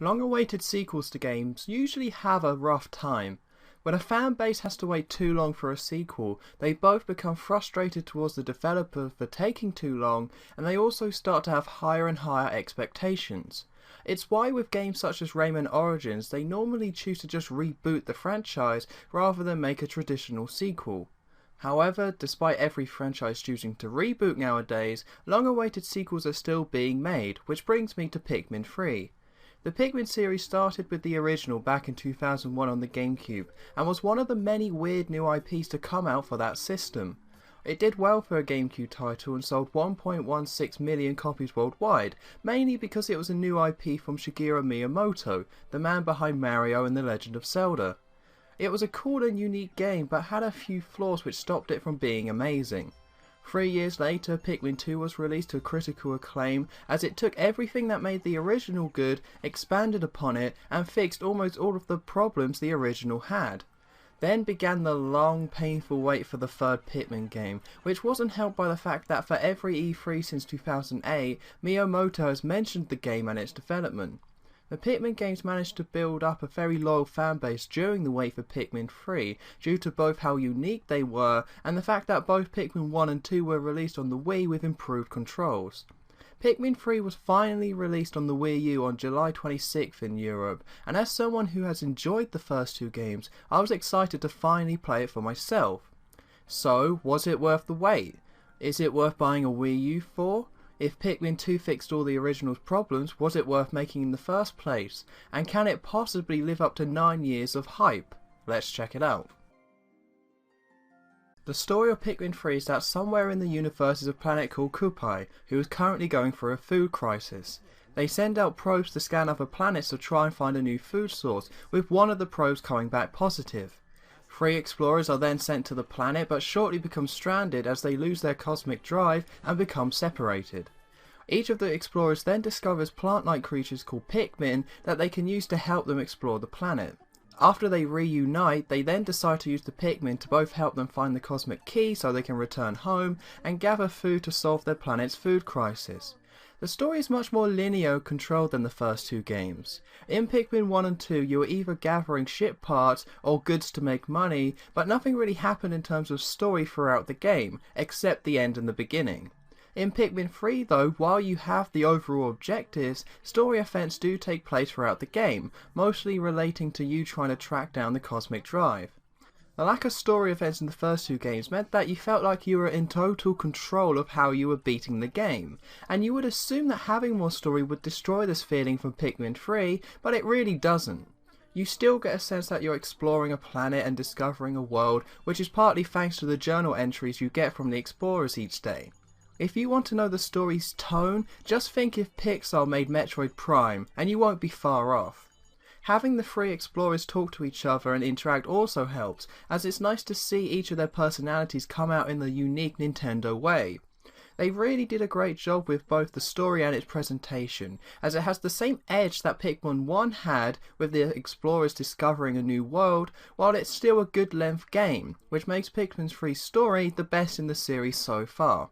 Long-awaited sequels to games usually have a rough time. When a fan base has to wait too long for a sequel, they both become frustrated towards the developer for taking too long, and they also start to have higher and higher expectations. It's why with games such as Rayman Origins, they normally choose to just reboot the franchise rather than make a traditional sequel. However, despite every franchise choosing to reboot nowadays, long-awaited sequels are still being made, which brings me to Pikmin 3. The Pikmin series started with the original back in 2001 on the GameCube, and was one of the many weird new IPs to come out for that system. It did well for a GameCube title and sold 1.16 million copies worldwide, mainly because it was a new IP from Shigeru Miyamoto, the man behind Mario and The Legend of Zelda. It was a cool and unique game, but had a few flaws which stopped it from being amazing. 3 years later, Pikmin 2 was released to critical acclaim, as it took everything that made the original good, expanded upon it, and fixed almost all of the problems the original had. Then began the long, painful wait for the third Pikmin game, which wasn't helped by the fact that for every E3 since 2008, Miyamoto has mentioned the game and its development. The Pikmin games managed to build up a very loyal fanbase during the wait for Pikmin 3 due to both how unique they were and the fact that both Pikmin 1 and 2 were released on the Wii with improved controls. Pikmin 3 was finally released on the Wii U on July 26th in Europe, and as someone who has enjoyed the first two games, I was excited to finally play it for myself. So, was it worth the wait? Is it worth buying a Wii U for? If Pikmin 2 fixed all the original's problems, was it worth making in the first place? And can it possibly live up to 9 years of hype? Let's check it out. The story of Pikmin 3 is that somewhere in the universe is a planet called Kupai, who is currently going through a food crisis. They send out probes to scan other planets to try and find a new food source, with one of the probes coming back positive. 3 explorers are then sent to the planet, but shortly become stranded as they lose their cosmic drive and become separated. Each of the explorers then discovers plant-like creatures called Pikmin that they can use to help them explore the planet. After they reunite, they then decide to use the Pikmin to both help them find the cosmic key so they can return home, and gather food to solve their planet's food crisis. The story is much more linear controlled than the first two games. In Pikmin 1 and 2 you were either gathering ship parts or goods to make money, but nothing really happened in terms of story throughout the game, except the end and the beginning. In Pikmin 3 though, while you have the overall objectives, story events do take place throughout the game, mostly relating to you trying to track down the cosmic drive. The lack of story events in the first two games meant that you felt like you were in total control of how you were beating the game, and you would assume that having more story would destroy this feeling from Pikmin 3, but it really doesn't. You still get a sense that you're exploring a planet and discovering a world, which is partly thanks to the journal entries you get from the explorers each day. If you want to know the story's tone, just think if Pixar made Metroid Prime, and you won't be far off. Having the 3 explorers talk to each other and interact also helps, as it's nice to see each of their personalities come out in the unique Nintendo way. They really did a great job with both the story and its presentation, as it has the same edge that Pikmin 1 had with the explorers discovering a new world, while it's still a good length game, which makes Pikmin 3's story the best in the series so far.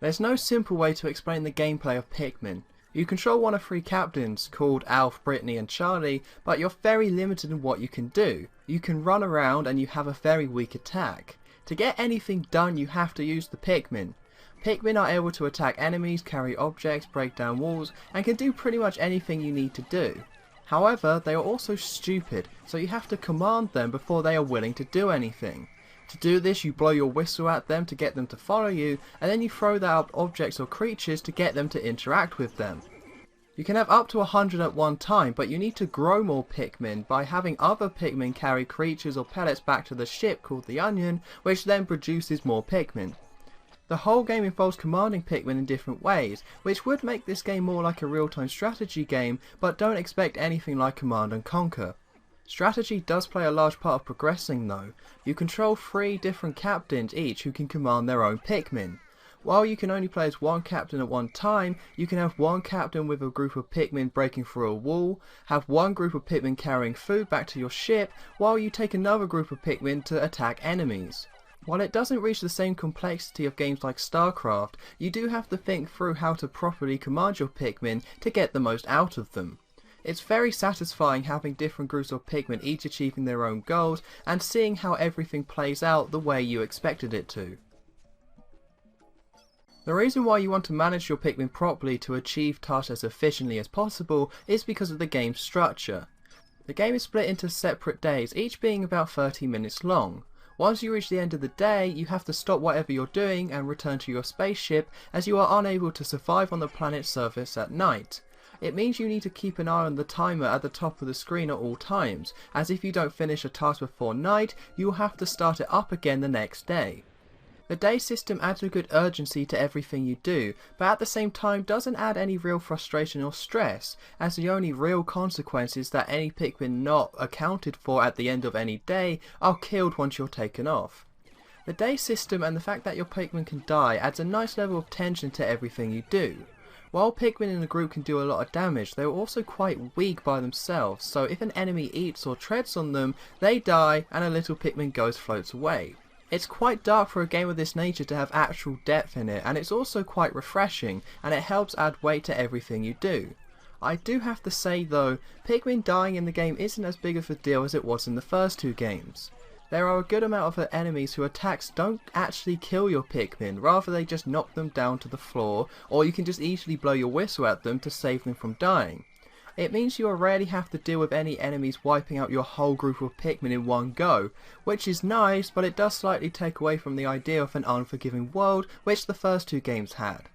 There's no simple way to explain the gameplay of Pikmin. You control one of 3 captains, called Alf, Brittany and Charlie, but you're very limited in what you can do. You can run around and you have a very weak attack. To get anything done you have to use the Pikmin. Pikmin are able to attack enemies, carry objects, break down walls, and can do pretty much anything you need to do. However, they are also stupid, so you have to command them before they are willing to do anything. To do this, you blow your whistle at them to get them to follow you, and then you throw out objects or creatures to get them to interact with them. You can have up to 100 at one time, but you need to grow more Pikmin by having other Pikmin carry creatures or pellets back to the ship called the Onion, which then produces more Pikmin. The whole game involves commanding Pikmin in different ways, which would make this game more like a real-time strategy game, but don't expect anything like Command and Conquer. Strategy does play a large part of progressing though. You control 3 different captains each who can command their own Pikmin. While you can only play as one captain at one time, you can have one captain with a group of Pikmin breaking through a wall, have one group of Pikmin carrying food back to your ship, while you take another group of Pikmin to attack enemies. While it doesn't reach the same complexity of games like StarCraft, you do have to think through how to properly command your Pikmin to get the most out of them. It's very satisfying having different groups of Pikmin each achieving their own goals and seeing how everything plays out the way you expected it to. The reason why you want to manage your Pikmin properly to achieve tasks as efficiently as possible is because of the game's structure. The game is split into separate days, each being about 30 minutes long. Once you reach the end of the day, you have to stop whatever you're doing and return to your spaceship, as you are unable to survive on the planet's surface at night. It means you need to keep an eye on the timer at the top of the screen at all times, as if you don't finish a task before night, you will have to start it up again the next day. The day system adds a good urgency to everything you do, but at the same time doesn't add any real frustration or stress, as the only real consequence is that any Pikmin not accounted for at the end of any day are killed once you're taken off. The day system and the fact that your Pikmin can die adds a nice level of tension to everything you do. While Pikmin in a group can do a lot of damage, they are also quite weak by themselves, so if an enemy eats or treads on them, they die and a little Pikmin ghost floats away. It's quite dark for a game of this nature to have actual depth in it, and it's also quite refreshing, and it helps add weight to everything you do. I do have to say though, Pikmin dying in the game isn't as big of a deal as it was in the first two games. There are a good amount of enemies whose attacks don't actually kill your Pikmin, rather they just knock them down to the floor, or you can just easily blow your whistle at them to save them from dying. It means you rarely have to deal with any enemies wiping out your whole group of Pikmin in one go, which is nice, but it does slightly take away from the idea of an unforgiving world which the first two games had.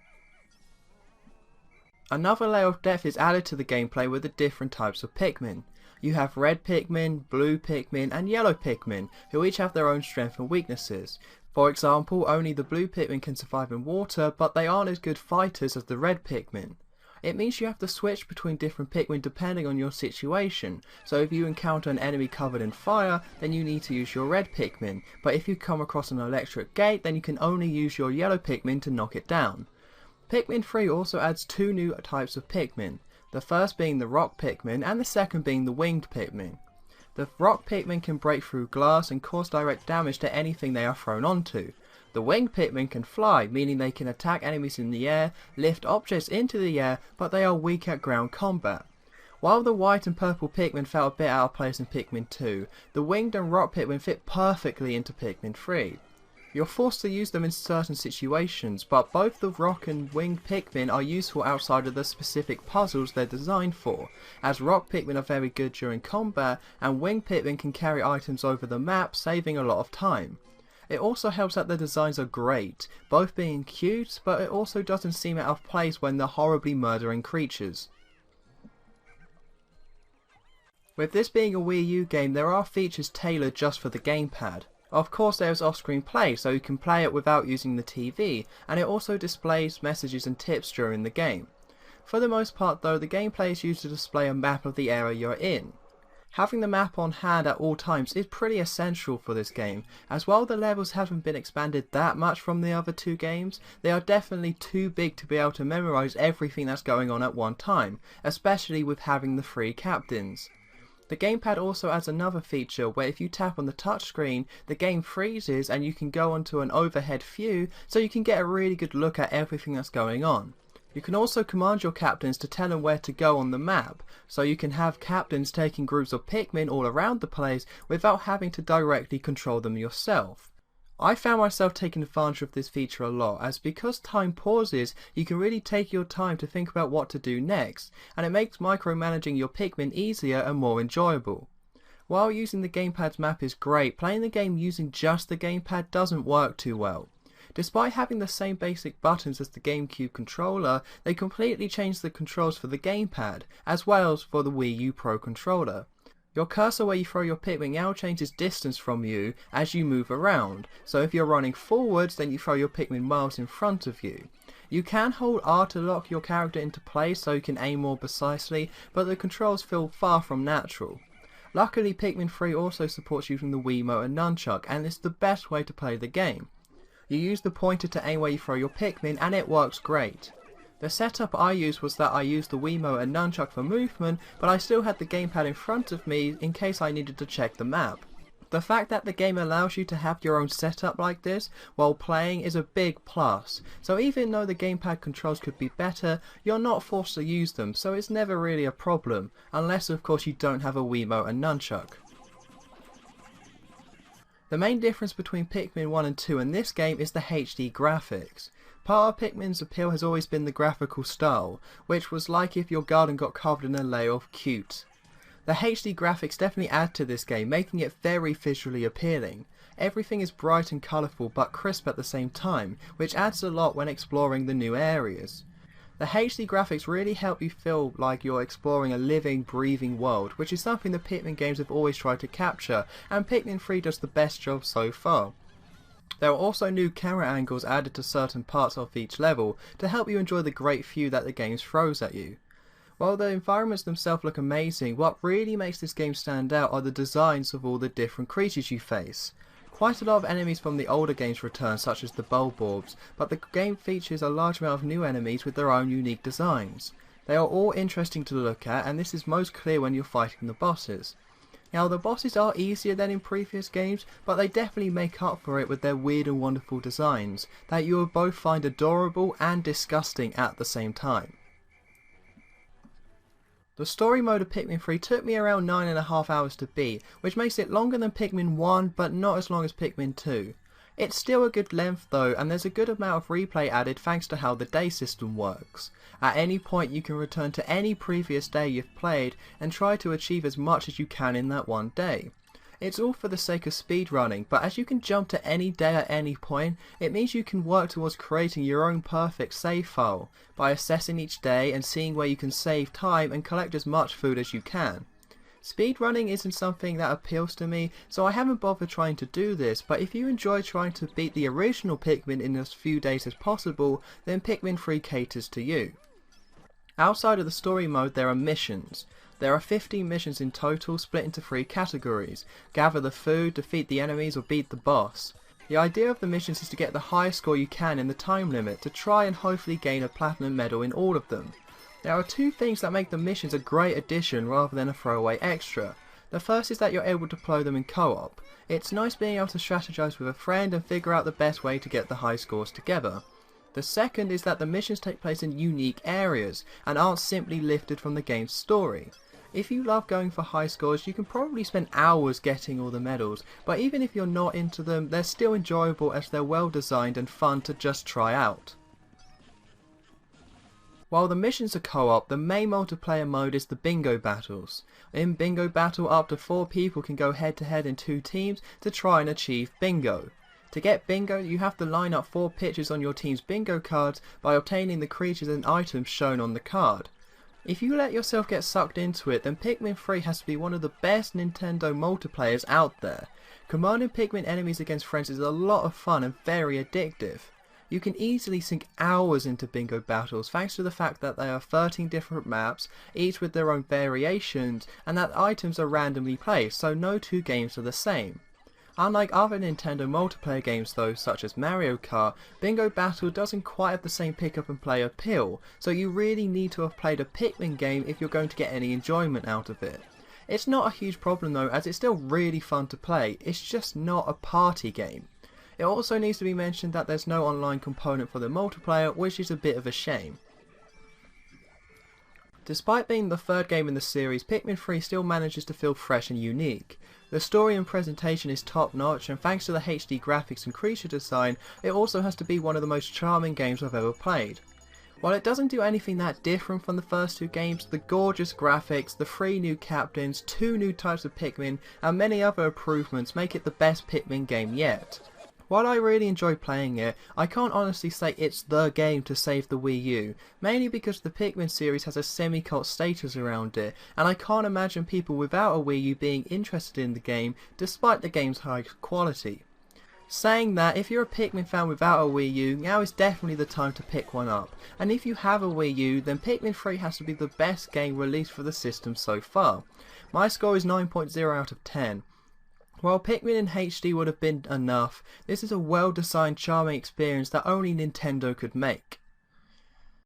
Another layer of depth is added to the gameplay with the different types of Pikmin. You have red Pikmin, blue Pikmin and yellow Pikmin, who each have their own strengths and weaknesses. For example, only the blue Pikmin can survive in water, but they aren't as good fighters as the red Pikmin. It means you have to switch between different Pikmin depending on your situation, so if you encounter an enemy covered in fire, then you need to use your red Pikmin, but if you come across an electric gate, then you can only use your yellow Pikmin to knock it down. Pikmin 3 also adds two new types of Pikmin, the first being the rock Pikmin and the second being the winged Pikmin. The rock Pikmin can break through glass and cause direct damage to anything they are thrown onto. The winged Pikmin can fly, meaning they can attack enemies in the air, lift objects into the air, but they are weak at ground combat. While the white and purple Pikmin felt a bit out of place in Pikmin 2, the winged and rock Pikmin fit perfectly into Pikmin 3. You're forced to use them in certain situations, but both the rock and winged Pikmin are useful outside of the specific puzzles they're designed for, as rock Pikmin are very good during combat, and winged Pikmin can carry items over the map, saving a lot of time. It also helps that the designs are great, both being cute, but it also doesn't seem out of place when they're horribly murdering creatures. With this being a Wii U game, there are features tailored just for the gamepad. Of course there is off-screen play, so you can play it without using the TV, and it also displays messages and tips during the game. For the most part though, the gameplay is used to display a map of the area you're in. Having the map on hand at all times is pretty essential for this game, as while the levels haven't been expanded that much from the other two games, they are definitely too big to be able to memorize everything that's going on at one time, especially with having the 3 captains. The gamepad also adds another feature where if you tap on the touchscreen, the game freezes and you can go onto an overhead view so you can get a really good look at everything that's going on. You can also command your captains to tell them where to go on the map, so you can have captains taking groups of Pikmin all around the place without having to directly control them yourself. I found myself taking advantage of this feature a lot, as because time pauses, you can really take your time to think about what to do next, and it makes micromanaging your Pikmin easier and more enjoyable. While using the gamepad's map is great, playing the game using just the gamepad doesn't work too well. Despite having the same basic buttons as the GameCube controller, they completely changed the controls for the gamepad, as well as for the Wii U Pro controller. Your cursor where you throw your Pikmin now changes distance from you as you move around, so if you're running forwards then you throw your Pikmin miles in front of you. You can hold R to lock your character into place so you can aim more precisely, but the controls feel far from natural. Luckily Pikmin 3 also supports using the Wiimote and Nunchuck, and it's the best way to play the game. You use the pointer to aim where you throw your Pikmin and it works great. The setup I used was that I used the Wiimote and Nunchuck for movement, but I still had the gamepad in front of me in case I needed to check the map. The fact that the game allows you to have your own setup like this while playing is a big plus, so even though the gamepad controls could be better, you're not forced to use them, so it's never really a problem, unless of course you don't have a Wiimote and nunchuck. The main difference between Pikmin 1 and 2 and this game is the HD graphics. Part of Pikmin's appeal has always been the graphical style, which was like if your garden got covered in a layer of cute. The HD graphics definitely add to this game, making it very visually appealing. Everything is bright and colourful but crisp at the same time, which adds a lot when exploring the new areas. The HD graphics really help you feel like you're exploring a living, breathing world, which is something the Pikmin games have always tried to capture, and Pikmin 3 does the best job so far. There are also new camera angles added to certain parts of each level to help you enjoy the great view that the game throws at you. While the environments themselves look amazing, what really makes this game stand out are the designs of all the different creatures you face. Quite a lot of enemies from the older games return, such as the Bulborbs, but the game features a large amount of new enemies with their own unique designs. They are all interesting to look at, and this is most clear when you're fighting the bosses. Now the bosses are easier than in previous games, but they definitely make up for it with their weird and wonderful designs, that you will both find adorable and disgusting at the same time. The story mode of Pikmin 3 took me around 9.5 hours to beat, which makes it longer than Pikmin 1 but not as long as Pikmin 2. It's still a good length though, and there's a good amount of replay added thanks to how the day system works. At any point you can return to any previous day you've played and try to achieve as much as you can in that one day. It's all for the sake of speedrunning, but as you can jump to any day at any point, it means you can work towards creating your own perfect save file, by assessing each day and seeing where you can save time and collect as much food as you can. Speedrunning isn't something that appeals to me, so I haven't bothered trying to do this, but if you enjoy trying to beat the original Pikmin in as few days as possible, then Pikmin 3 caters to you. Outside of the story mode there are missions. There are 15 missions in total, split into 3 categories: gather the food, defeat the enemies, or beat the boss. The idea of the missions is to get the highest score you can in the time limit to try and hopefully gain a platinum medal in all of them. There are 2 things that make the missions a great addition rather than a throwaway extra. The first is that you're able to play them in co-op. It's nice being able to strategize with a friend and figure out the best way to get the high scores together. The second is that the missions take place in unique areas and aren't simply lifted from the game's story. If you love going for high scores, you can probably spend hours getting all the medals, but even if you're not into them, they're still enjoyable as they're well designed and fun to just try out. While the missions are co-op, the main multiplayer mode is the bingo battles. In bingo battle, up to 4 people can go head to head in 2 teams to try and achieve bingo. To get bingo, you have to line up 4 pictures on your team's bingo cards by obtaining the creatures and items shown on the card. If you let yourself get sucked into it, then Pikmin 3 has to be one of the best Nintendo multiplayers out there. Commanding Pikmin enemies against friends is a lot of fun and very addictive. You can easily sink hours into bingo battles thanks to the fact that there are 13 different maps, each with their own variations, and that items are randomly placed, so no 2 games are the same. Unlike other Nintendo multiplayer games though, such as Mario Kart, Bingo Battle doesn't quite have the same pick up and play appeal, so you really need to have played a Pikmin game if you're going to get any enjoyment out of it. It's not a huge problem though, as it's still really fun to play, it's just not a party game. It also needs to be mentioned that there's no online component for the multiplayer, which is a bit of a shame. Despite being the 3rd game in the series, Pikmin 3 still manages to feel fresh and unique. The story and presentation is top notch, and thanks to the HD graphics and creature design, it also has to be one of the most charming games I've ever played. While it doesn't do anything that different from the first 2 games, the gorgeous graphics, the 3 new captains, 2 new types of Pikmin, and many other improvements make it the best Pikmin game yet. While I really enjoy playing it, I can't honestly say it's the game to save the Wii U, mainly because the Pikmin series has a semi-cult status around it, and I can't imagine people without a Wii U being interested in the game despite the game's high quality. Saying that, if you're a Pikmin fan without a Wii U, now is definitely the time to pick one up, and if you have a Wii U, then Pikmin 3 has to be the best game released for the system so far. My score is 9.0 out of 10. While Pikmin in HD would have been enough, this is a well-designed, charming experience that only Nintendo could make.